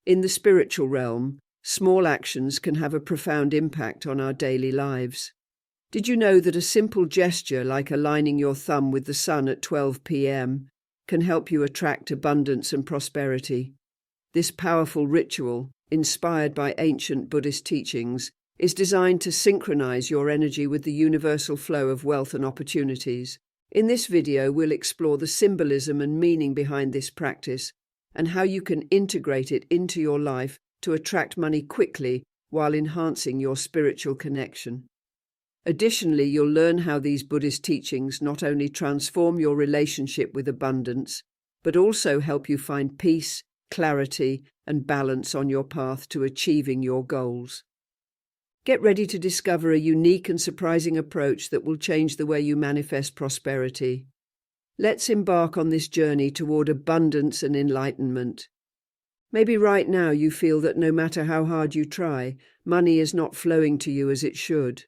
In the spiritual realm, small actions can have a profound impact on our daily lives. Did you know that a simple gesture like aligning your thumb with the sun at 12 p.m. can help you attract abundance and prosperity? This powerful ritual, inspired by ancient Buddhist teachings, is designed to synchronize your energy with the universal flow of wealth and opportunities. In this video, we'll explore the symbolism and meaning behind this practice and how you can integrate it into your life to attract money quickly while enhancing your spiritual connection. Additionally, you'll learn how these Buddhist teachings not only transform your relationship with abundance, but also help you find peace, clarity, and balance on your path to achieving your goals. Get ready to discover a unique and surprising approach that will change the way you manifest prosperity. Let's embark on this journey toward abundance and enlightenment. Maybe right now you feel that no matter how hard you try, money is not flowing to you as it should.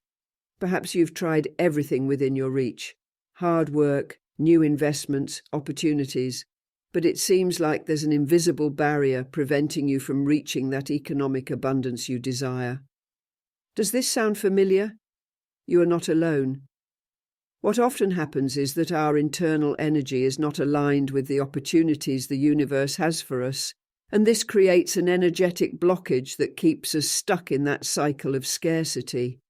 Perhaps you've tried everything within your reach: hard work, new investments, opportunities, but it seems like there's an invisible barrier preventing you from reaching that economic abundance you desire. Does this sound familiar? You are not alone. What often happens is that our internal energy is not aligned with the opportunities the universe has for us, and this creates an energetic blockage that keeps us stuck in that cycle of scarcity.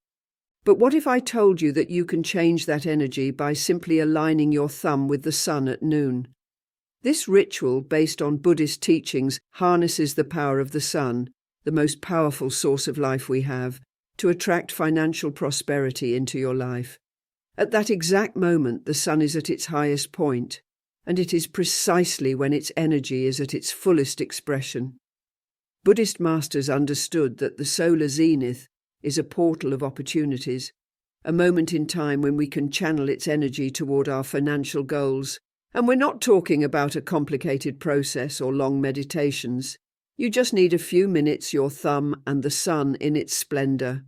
But what if I told you that you can change that energy by simply aligning your thumb with the sun at noon? This ritual, based on Buddhist teachings, harnesses the power of the sun, the most powerful source of life we have, to attract financial prosperity into your life. At that exact moment, the sun is at its highest point, and it is precisely when its energy is at its fullest expression. Buddhist masters understood that the solar zenith is a portal of opportunities, a moment in time when we can channel its energy toward our financial goals. And we're not talking about a complicated process or long meditations. You just need a few minutes, your thumb, and the sun in its splendor.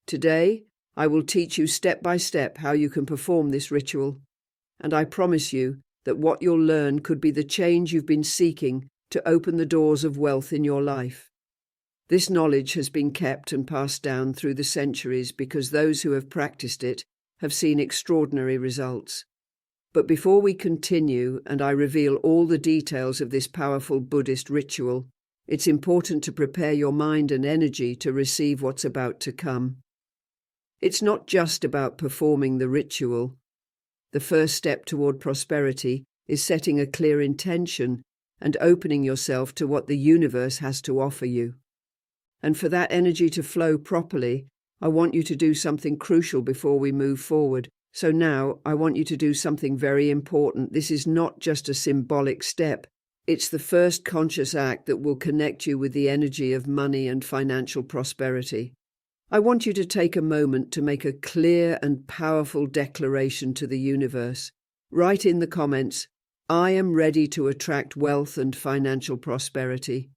Today, I will teach you step by step how you can perform this ritual, and I promise you that what you'll learn could be the change you've been seeking to open the doors of wealth in your life. This knowledge has been kept and passed down through the centuries because those who have practiced it have seen extraordinary results. But before we continue and I reveal all the details of this powerful Buddhist ritual, it's important to prepare your mind and energy to receive what's about to come. It's not just about performing the ritual. The first step toward prosperity is setting a clear intention and opening yourself to what the universe has to offer you. And for that energy to flow properly, I want you to do something crucial before we move forward. So now, I want you to do something very important. This is not just a symbolic step. It's the first conscious act that will connect you with the energy of money and financial prosperity. I want you to take a moment to make a clear and powerful declaration to the universe. Write in the comments, "I am ready to attract wealth and financial prosperity."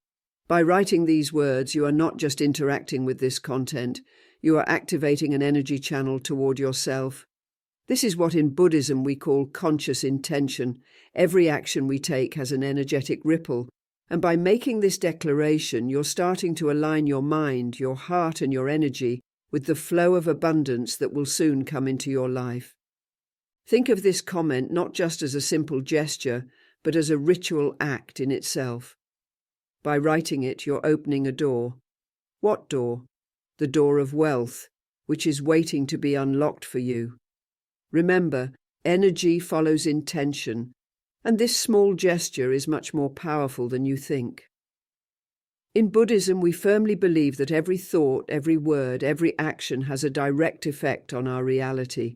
By writing these words, you are not just interacting with this content, you are activating an energy channel toward yourself. This is what in Buddhism we call conscious intention. Every action we take has an energetic ripple, and by making this declaration, you're starting to align your mind, your heart, and your energy with the flow of abundance that will soon come into your life. Think of this comment not just as a simple gesture, but as a ritual act in itself. By writing it, you're opening a door. What door? The door of wealth, which is waiting to be unlocked for you. Remember, energy follows intention, and this small gesture is much more powerful than you think. In Buddhism, we firmly believe that every thought, every word, every action has a direct effect on our reality.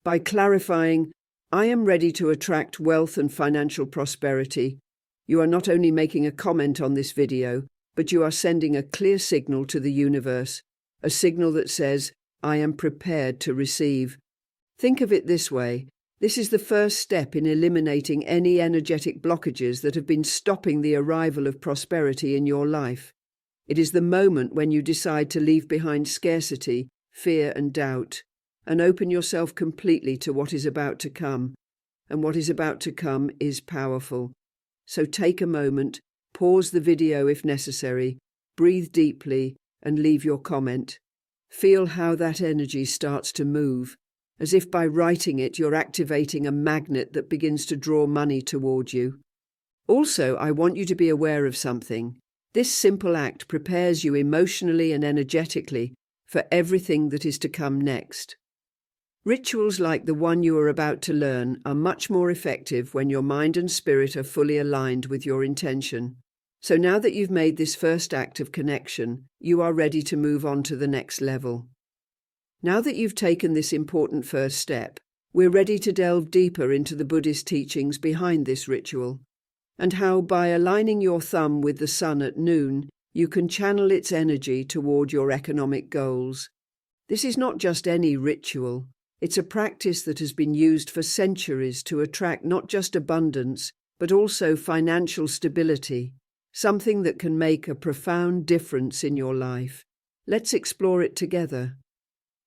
By clarifying, "I am ready to attract wealth and financial prosperity," you are not only making a comment on this video, but you are sending a clear signal to the universe, a signal that says, "I am prepared to receive." Think of it this way. This is the first step in eliminating any energetic blockages that have been stopping the arrival of prosperity in your life. It is the moment when you decide to leave behind scarcity, fear, and doubt, and open yourself completely to what is about to come. And what is about to come is powerful. So take a moment, Pause the video if necessary, breathe deeply, and leave your comment. Feel how that energy starts to move, as if by writing it you're activating a magnet that begins to draw money toward you. Also, I want you to be aware of something. This simple act prepares you emotionally and energetically for everything that is to come next. Rituals like the one you are about to learn are much more effective when your mind and spirit are fully aligned with your intention. So now that you've made this first act of connection, you are ready to move on to the next level. Now that you've taken this important first step, we're ready to delve deeper into the Buddhist teachings behind this ritual, and how by aligning your thumb with the sun at noon, you can channel its energy toward your economic goals. This is not just any ritual. It's a practice that has been used for centuries to attract not just abundance, but also financial stability, something that can make a profound difference in your life. Let's explore it together.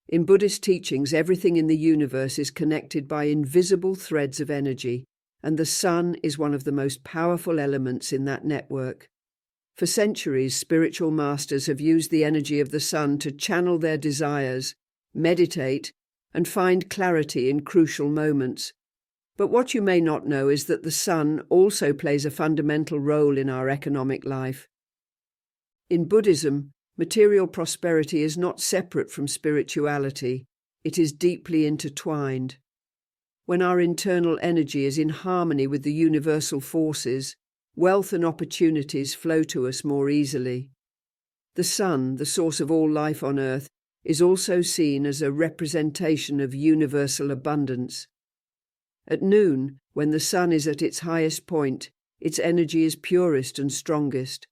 In Buddhist teachings, everything in the universe is connected by invisible threads of energy, and the sun is one of the most powerful elements in that network. For centuries, spiritual masters have used the energy of the sun to channel their desires, meditate, and find clarity in crucial moments. But what you may not know is that the sun also plays a fundamental role in our economic life. In Buddhism, material prosperity is not separate from spirituality. It is deeply intertwined. When our internal energy is in harmony with the universal forces, wealth and opportunities flow to us more easily. The sun, the source of all life on earth, is also seen as a representation of universal abundance. At noon, when the sun is at its highest point, its energy is purest and strongest.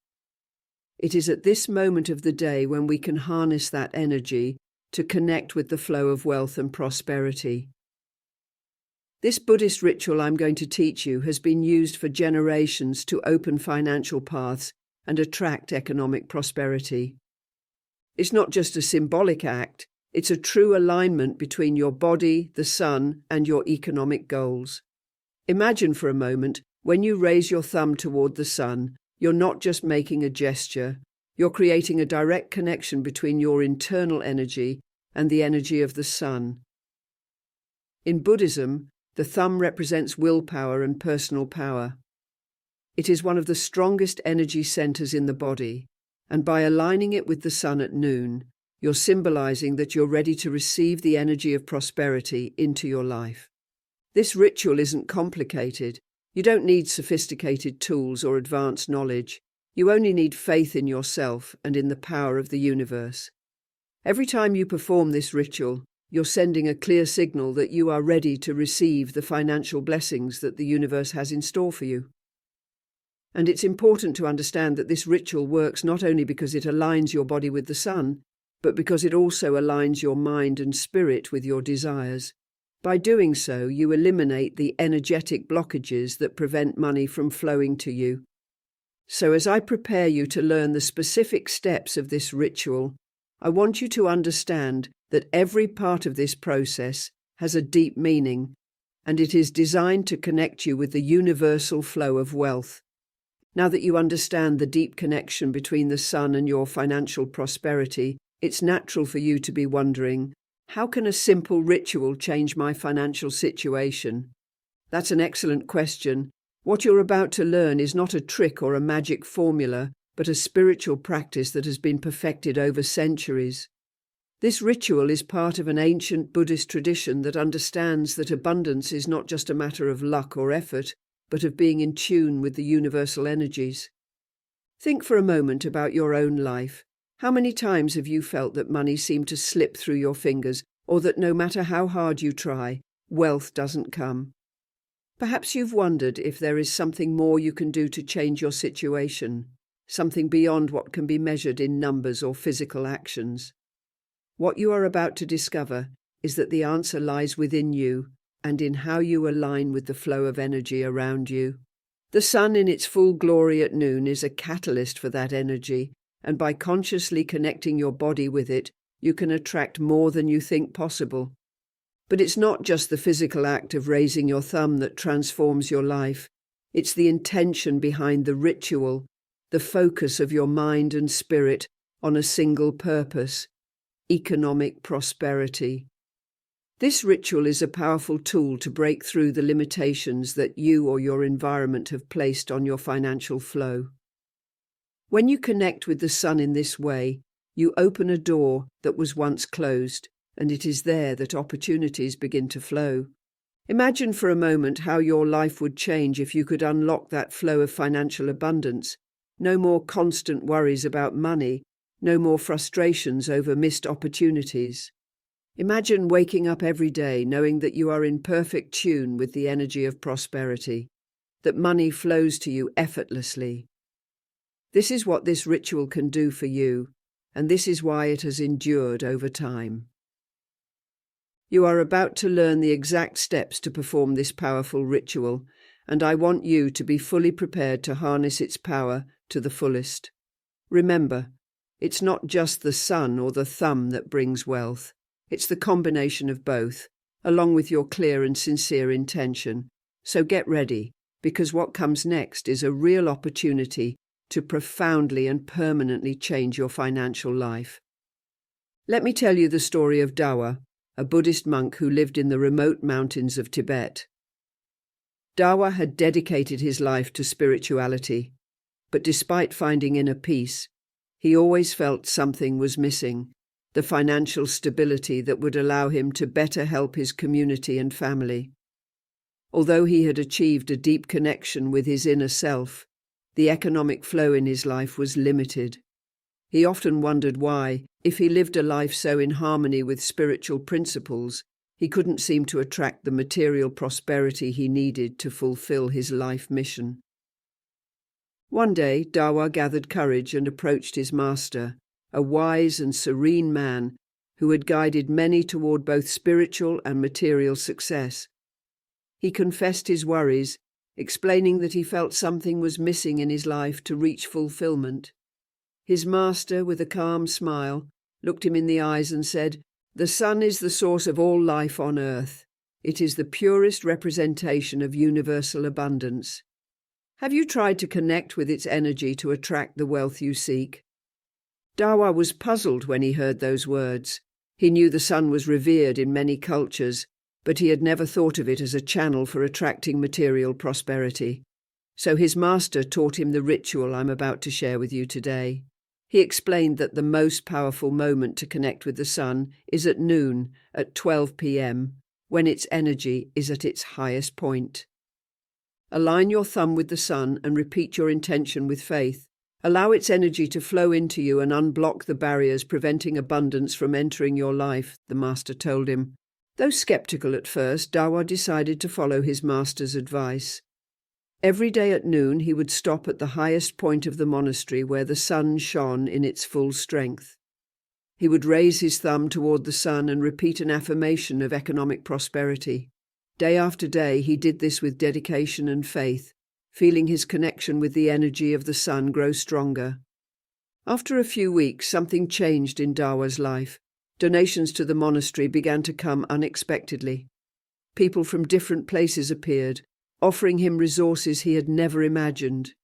It is at this moment of the day when we can harness that energy to connect with the flow of wealth and prosperity. This Buddhist ritual I'm going to teach you has been used for generations to open financial paths and attract economic prosperity. It's not just a symbolic act, it's a true alignment between your body, the sun, and your economic goals. Imagine for a moment, when you raise your thumb toward the sun, you're not just making a gesture, you're creating a direct connection between your internal energy and the energy of the sun. In Buddhism, the thumb represents willpower and personal power. It is one of the strongest energy centers in the body, and by aligning it with the sun at noon, you're symbolizing that you're ready to receive the energy of prosperity into your life. This ritual isn't complicated. You don't need sophisticated tools or advanced knowledge. You only need faith in yourself and in the power of the universe. Every time you perform this ritual, you're sending a clear signal that you are ready to receive the financial blessings that the universe has in store for you. And it's important to understand that this ritual works not only because it aligns your body with the sun, but because it also aligns your mind and spirit with your desires. By doing so, you eliminate the energetic blockages that prevent money from flowing to you. So as I prepare you to learn the specific steps of this ritual, I want you to understand that every part of this process has a deep meaning, and it is designed to connect you with the universal flow of wealth. Now that you understand the deep connection between the sun and your financial prosperity, it's natural for you to be wondering, how can a simple ritual change my financial situation? That's an excellent question. What you're about to learn is not a trick or a magic formula, but a spiritual practice that has been perfected over centuries. This ritual is part of an ancient Buddhist tradition that understands that abundance is not just a matter of luck or effort, but of being in tune with the universal energies. Think for a moment about your own life. How many times have you felt that money seemed to slip through your fingers, or that no matter how hard you try, wealth doesn't come? Perhaps you've wondered if there is something more you can do to change your situation, something beyond what can be measured in numbers or physical actions. What you are about to discover is that the answer lies within you and in how you align with the flow of energy around you. The sun in its full glory at noon is a catalyst for that energy, and by consciously connecting your body with it, you can attract more than you think possible. But it's not just the physical act of raising your thumb that transforms your life. It's the intention behind the ritual, the focus of your mind and spirit on a single purpose: economic prosperity. This ritual is a powerful tool to break through the limitations that you or your environment have placed on your financial flow. When you connect with the sun in this way, you open a door that was once closed, and it is there that opportunities begin to flow. Imagine for a moment how your life would change if you could unlock that flow of financial abundance. No more constant worries about money, no more frustrations over missed opportunities. Imagine waking up every day knowing that you are in perfect tune with the energy of prosperity, that money flows to you effortlessly. This is what this ritual can do for you, and this is why it has endured over time. You are about to learn the exact steps to perform this powerful ritual, and I want you to be fully prepared to harness its power to the fullest. Remember, it's not just the sun or the thumb that brings wealth. It's the combination of both, along with your clear and sincere intention. So get ready, because what comes next is a real opportunity to profoundly and permanently change your financial life. Let me tell you the story of Dawa, a Buddhist monk who lived in the remote mountains of Tibet. Dawa had dedicated his life to spirituality, but despite finding inner peace, he always felt something was missing: the financial stability that would allow him to better help his community and family. Although he had achieved a deep connection with his inner self, the economic flow in his life was limited. He often wondered why, if he lived a life so in harmony with spiritual principles, he couldn't seem to attract the material prosperity he needed to fulfill his life mission. One day, Dawa gathered courage and approached his master, a wise and serene man who had guided many toward both spiritual and material success. He confessed his worries, explaining that he felt something was missing in his life to reach fulfillment. His master, with a calm smile, looked him in the eyes and said, "The sun is the source of all life on earth. It is the purest representation of universal abundance. Have you tried to connect with its energy to attract the wealth you seek?" Dawa was puzzled when he heard those words. He knew the sun was revered in many cultures, but he had never thought of it as a channel for attracting material prosperity. So his master taught him the ritual I'm about to share with you today. He explained that the most powerful moment to connect with the sun is at noon, at 12 p.m., when its energy is at its highest point. Align your thumb with the sun and repeat your intention with faith. Allow its energy to flow into you and unblock the barriers preventing abundance from entering your life, the master told him. Though skeptical at first, Dawa decided to follow his master's advice. Every day at noon he would stop at the highest point of the monastery where the sun shone in its full strength. He would raise his thumb toward the sun and repeat an affirmation of economic prosperity. Day after day he did this with dedication and faith, feeling his connection with the energy of the sun grow stronger. After a few weeks, something changed in Dawa's life. Donations to the monastery began to come unexpectedly. People from different places appeared, offering him resources he had never imagined.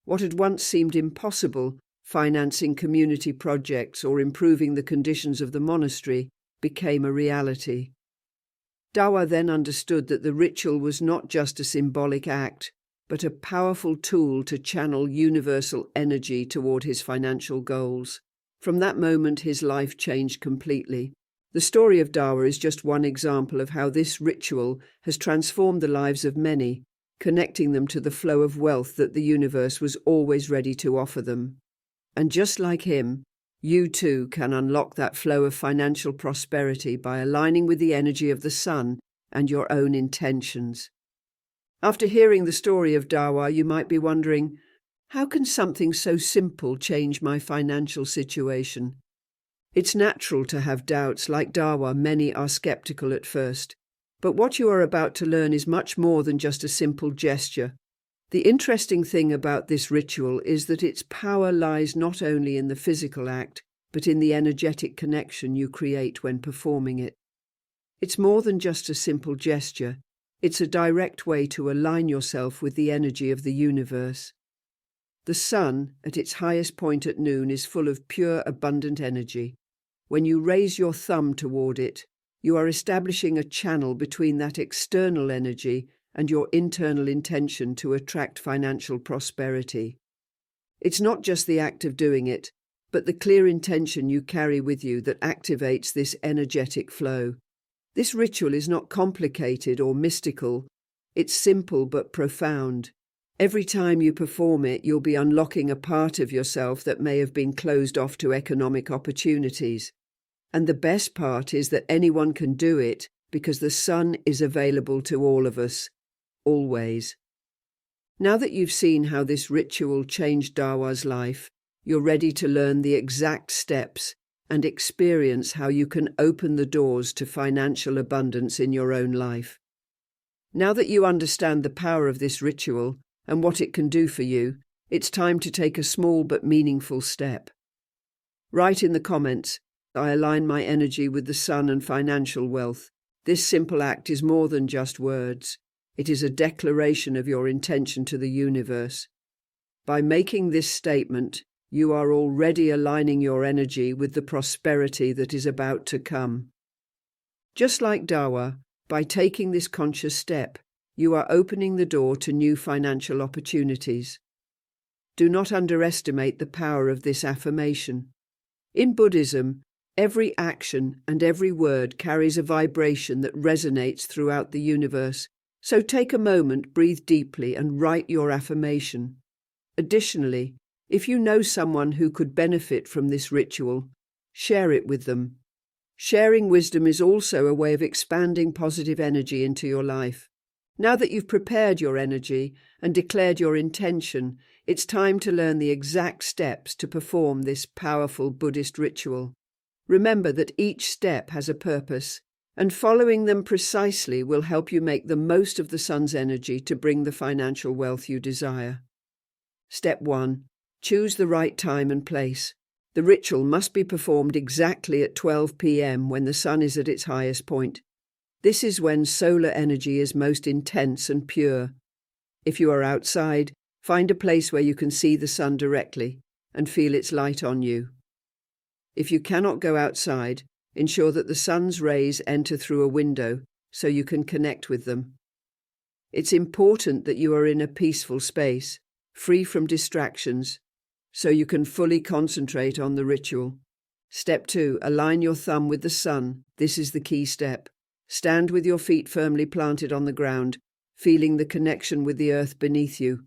What had once seemed impossible, financing community projects or improving the conditions of the monastery, became a reality. Dawa then understood that the ritual was not just a symbolic act, but a powerful tool to channel universal energy toward his financial goals. From that moment, his life changed completely. The story of Dawa is just one example of how this ritual has transformed the lives of many, connecting them to the flow of wealth that the universe was always ready to offer them. And just like him, you too can unlock that flow of financial prosperity by aligning with the energy of the sun and your own intentions. After hearing the story of Dawa, you might be wondering, how can something so simple change my financial situation? It's natural to have doubts. Like Dawa, many are skeptical at first. But what you are about to learn is much more than just a simple gesture. The interesting thing about this ritual is that its power lies not only in the physical act, but in the energetic connection you create when performing it. It's more than just a simple gesture. It's a direct way to align yourself with the energy of the universe. The sun, at its highest point at noon, is full of pure, abundant energy. When you raise your thumb toward it, you are establishing a channel between that external energy and your internal intention to attract financial prosperity. It's not just the act of doing it, but the clear intention you carry with you that activates this energetic flow. This ritual is not complicated or mystical. It's simple but profound. Every time you perform it, you'll be unlocking a part of yourself that may have been closed off to economic opportunities. And the best part is that anyone can do it because the sun is available to all of us, always. Now that you've seen how this ritual changed Dawa's life, you're ready to learn the exact steps and experience how you can open the doors to financial abundance in your own life. Now that you understand the power of this ritual and what it can do for you, it's time to take a small but meaningful step. Write in the comments, "I align my energy with the sun and financial wealth." This simple act is more than just words. It is a declaration of your intention to the universe. By making this statement, you are already aligning your energy with the prosperity that is about to come. Just like Dawa, by taking this conscious step, you are opening the door to new financial opportunities. Do not underestimate the power of this affirmation. In Buddhism, every action and every word carries a vibration that resonates throughout the universe. So take a moment, breathe deeply, and write your affirmation. Additionally, if you know someone who could benefit from this ritual, share it with them. Sharing wisdom is also a way of expanding positive energy into your life. Now that you've prepared your energy and declared your intention, it's time to learn the exact steps to perform this powerful Buddhist ritual. Remember that each step has a purpose, and following them precisely will help you make the most of the sun's energy to bring the financial wealth you desire. Step 1. Choose the right time and place. The ritual must be performed exactly at 12 p.m. when the sun is at its highest point. This is when solar energy is most intense and pure. If you are outside, find a place where you can see the sun directly and feel its light on you. If you cannot go outside, ensure that the sun's rays enter through a window so you can connect with them. It's important that you are in a peaceful space, free from distractions, so you can fully concentrate on the ritual. Step 2. Align your thumb with the sun. This is the key step. Stand with your feet firmly planted on the ground, feeling the connection with the earth beneath you.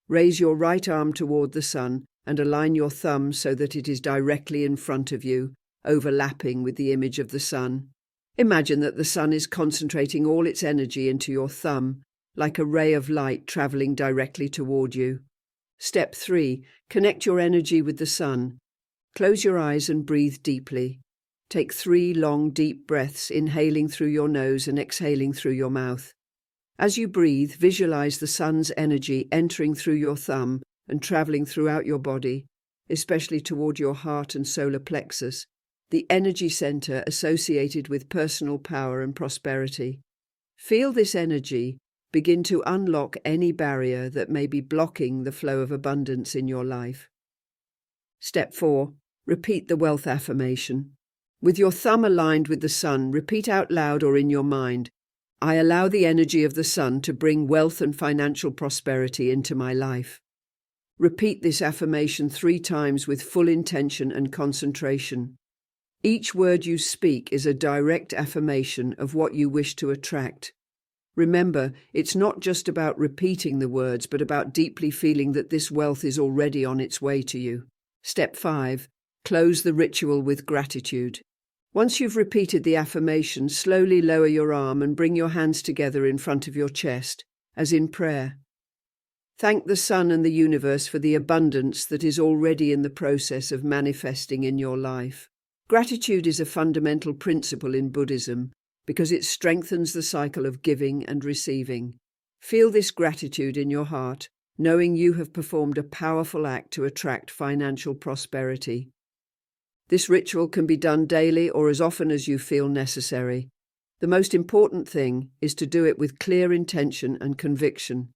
Raise your right arm toward the sun and align your thumb so that it is directly in front of you, overlapping with the image of the sun. Imagine that the sun is concentrating all its energy into your thumb, like a ray of light traveling directly toward you. Step 3. Connect your energy with the sun. Close your eyes and breathe deeply. Take 3 long, deep breaths, inhaling through your nose and exhaling through your mouth. As you breathe, visualize the sun's energy entering through your thumb and traveling throughout your body, especially toward your heart and solar plexus, the energy center associated with personal power and prosperity. Feel this energy begin to unlock any barrier that may be blocking the flow of abundance in your life. Step 4. Repeat the wealth affirmation. With your thumb aligned with the sun, repeat out loud or in your mind, "I allow the energy of the sun to bring wealth and financial prosperity into my life." Repeat this affirmation 3 times with full intention and concentration. Each word you speak is a direct affirmation of what you wish to attract. Remember, it's not just about repeating the words, but about deeply feeling that this wealth is already on its way to you. Step 5. Close the ritual with gratitude. Once you've repeated the affirmation, slowly lower your arm and bring your hands together in front of your chest, as in prayer. Thank the sun and the universe for the abundance that is already in the process of manifesting in your life. Gratitude is a fundamental principle in Buddhism because it strengthens the cycle of giving and receiving. Feel this gratitude in your heart, knowing you have performed a powerful act to attract financial prosperity. This ritual can be done daily or as often as you feel necessary. The most important thing is to do it with clear intention and conviction.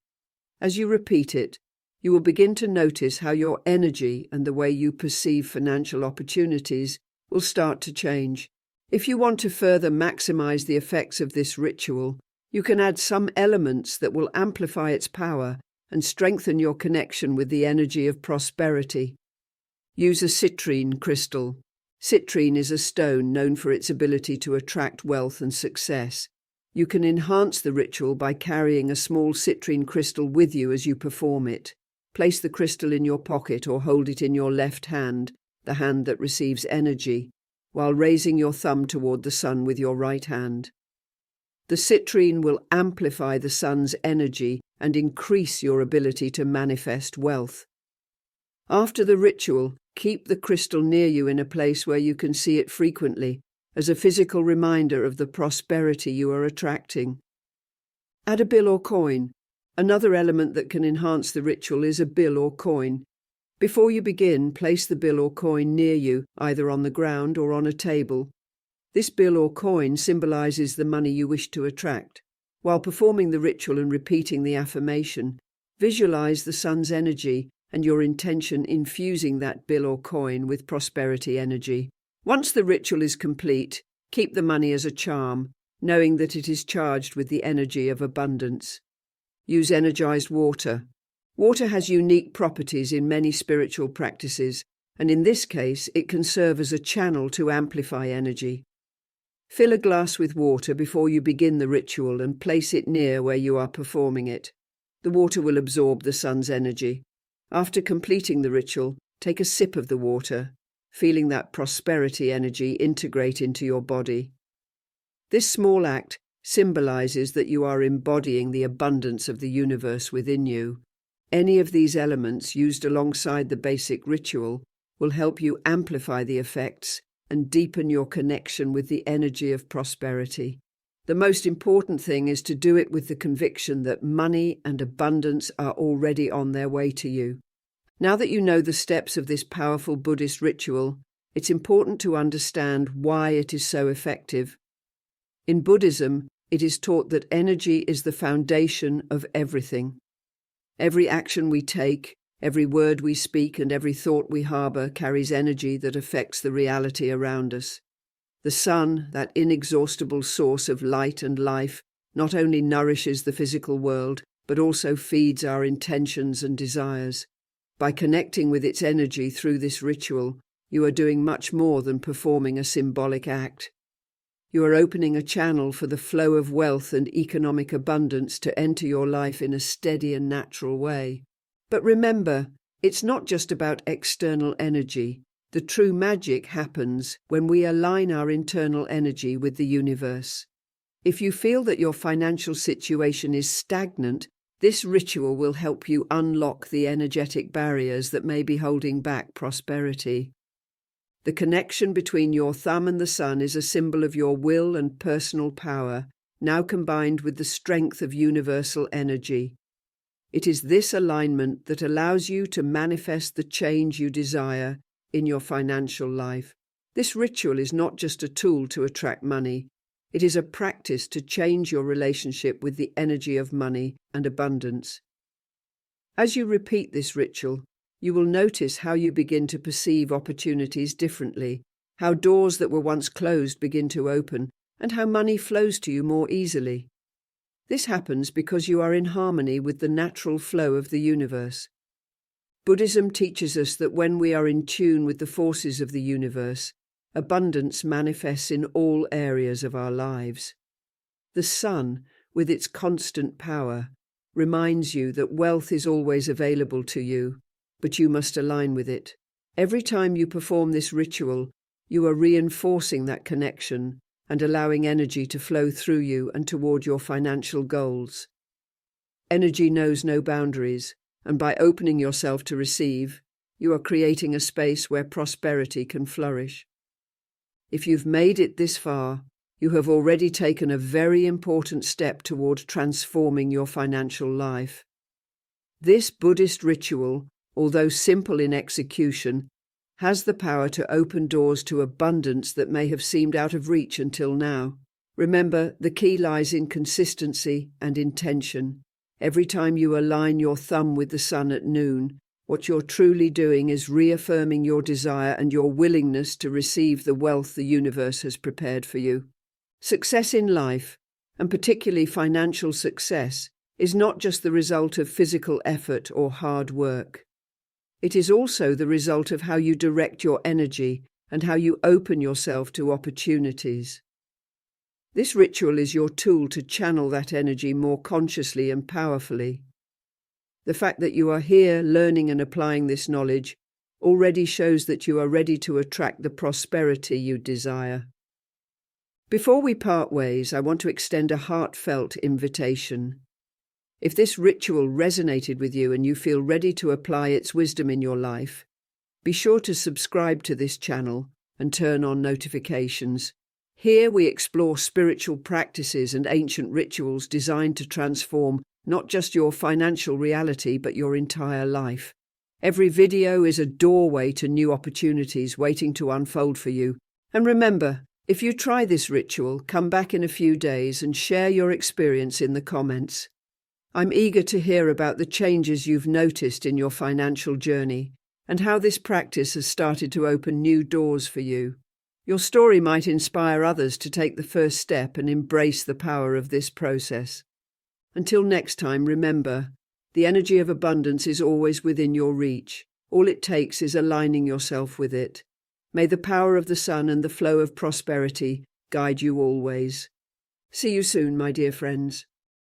As you repeat it, you will begin to notice how your energy and the way you perceive financial opportunities will start to change. If you want to further maximize the effects of this ritual, you can add some elements that will amplify its power and strengthen your connection with the energy of prosperity. Use a citrine crystal. Citrine is a stone known for its ability to attract wealth and success. You can enhance the ritual by carrying a small citrine crystal with you as you perform it. Place the crystal in your pocket or hold it in your left hand, the hand that receives energy, while raising your thumb toward the sun with your right hand. The citrine will amplify the sun's energy and increase your ability to manifest wealth. After the ritual, keep the crystal near you in a place where you can see it frequently, as a physical reminder of the prosperity you are attracting. Add a bill or coin. Another element that can enhance the ritual is a bill or coin. Before you begin, place the bill or coin near you, either on the ground or on a table. This bill or coin symbolizes the money you wish to attract. While performing the ritual and repeating the affirmation, visualize the sun's energy and your intention infusing that bill or coin with prosperity energy. Once the ritual is complete, keep the money as a charm, knowing that it is charged with the energy of abundance. Use energized water. Water has unique properties in many spiritual practices, and in this case, it can serve as a channel to amplify energy. Fill a glass with water before you begin the ritual and place it near where you are performing it. The water will absorb the sun's energy. After completing the ritual, take a sip of the water, feeling that prosperity energy integrate into your body. This small act symbolizes that you are embodying the abundance of the universe within you. Any of these elements used alongside the basic ritual will help you amplify the effects and deepen your connection with the energy of prosperity. The most important thing is to do it with the conviction that money and abundance are already on their way to you. Now that you know the steps of this powerful Buddhist ritual, it's important to understand why it is so effective. In Buddhism, it is taught that energy is the foundation of everything. Every action we take, every word we speak, and every thought we harbor carries energy that affects the reality around us. The sun, that inexhaustible source of light and life, not only nourishes the physical world, but also feeds our intentions and desires. By connecting with its energy through this ritual, you are doing much more than performing a symbolic act. You are opening a channel for the flow of wealth and economic abundance to enter your life in a steady and natural way. But remember, it's not just about external energy. The true magic happens when we align our internal energy with the universe. If you feel that your financial situation is stagnant, this ritual will help you unlock the energetic barriers that may be holding back prosperity. The connection between your thumb and the sun is a symbol of your will and personal power, now combined with the strength of universal energy. It is this alignment that allows you to manifest the change you desire in your financial life. This ritual is not just a tool to attract money. It is a practice to change your relationship with the energy of money and abundance. As you repeat this ritual, you will notice how you begin to perceive opportunities differently, how doors that were once closed begin to open, and how money flows to you more easily. This happens because you are in harmony with the natural flow of the universe. Buddhism teaches us that when we are in tune with the forces of the universe, abundance manifests in all areas of our lives. The sun, with its constant power, reminds you that wealth is always available to you, but you must align with it. Every time you perform this ritual, you are reinforcing that connection and allowing energy to flow through you and toward your financial goals. Energy knows no boundaries, and by opening yourself to receive, you are creating a space where prosperity can flourish. If you've made it this far, you have already taken a very important step toward transforming your financial life. This Buddhist ritual, although simple in execution, has the power to open doors to abundance that may have seemed out of reach until now. Remember, the key lies in consistency and intention. Every time you align your thumb with the sun at noon, what you're truly doing is reaffirming your desire and your willingness to receive the wealth the universe has prepared for you. Success in life, and particularly financial success, is not just the result of physical effort or hard work. It is also the result of how you direct your energy and how you open yourself to opportunities. This ritual is your tool to channel that energy more consciously and powerfully. The fact that you are here learning and applying this knowledge already shows that you are ready to attract the prosperity you desire. Before we part ways, I want to extend a heartfelt invitation. If this ritual resonated with you and you feel ready to apply its wisdom in your life, be sure to subscribe to this channel and turn on notifications. Here we explore spiritual practices and ancient rituals designed to transform not just your financial reality, but your entire life. Every video is a doorway to new opportunities waiting to unfold for you. And remember, if you try this ritual, come back in a few days and share your experience in the comments. I'm eager to hear about the changes you've noticed in your financial journey and how this practice has started to open new doors for you. Your story might inspire others to take the first step and embrace the power of this process. Until next time, remember, the energy of abundance is always within your reach. All it takes is aligning yourself with it. May the power of the sun and the flow of prosperity guide you always. See you soon, my dear friends.